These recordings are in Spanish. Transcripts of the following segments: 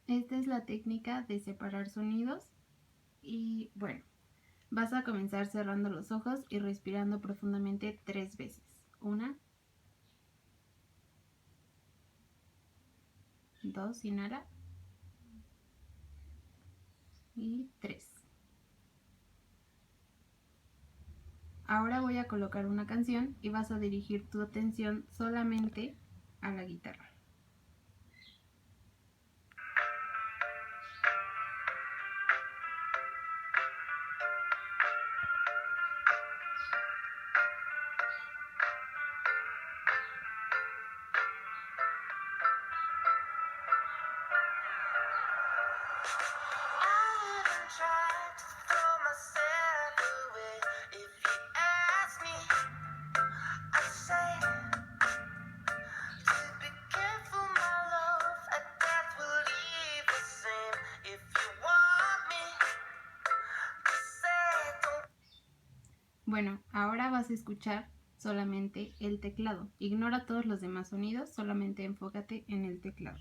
Esta es la técnica de separar sonidos y bueno, vas a comenzar cerrando los ojos y respirando profundamente 3 veces. 1, 2, inhala y 3. Ahora voy a colocar una canción y vas a dirigir tu atención solamente a la guitarra. Bueno, ahora vas a escuchar solamente el teclado. Ignora todos los demás sonidos, solamente enfócate en el teclado.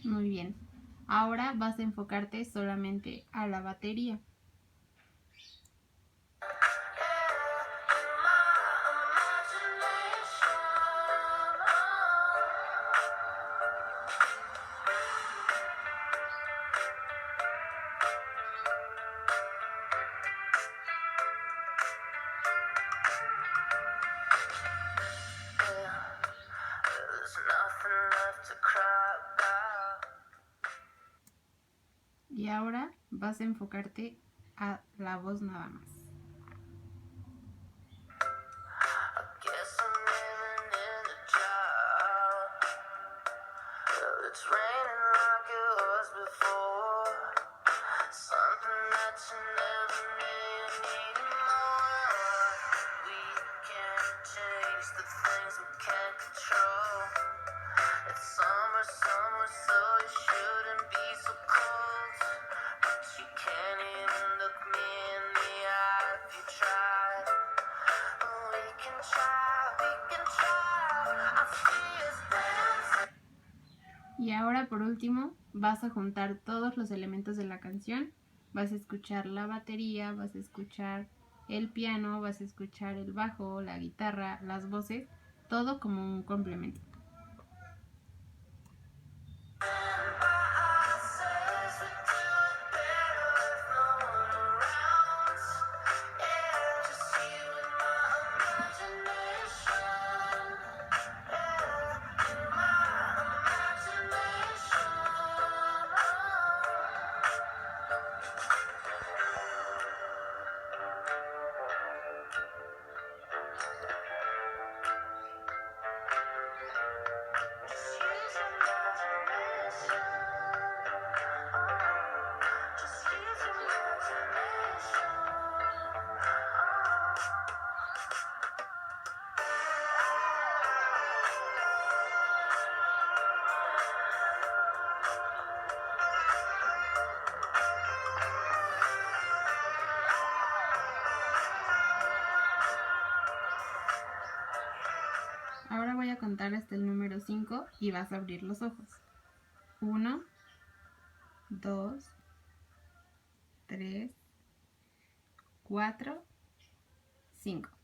Muy bien. Ahora vas a enfocarte solamente a la batería. Y ahora vas a enfocarte a la voz nada más. Y ahora por último vas a juntar todos los elementos de la canción. Vas a escuchar la batería, vas a escuchar el piano, vas a escuchar el bajo, la guitarra, las voces, todo como un complemento. Ahora voy a contar hasta el número 5 y vas a abrir los ojos. 1, 2, 3, 4, 5.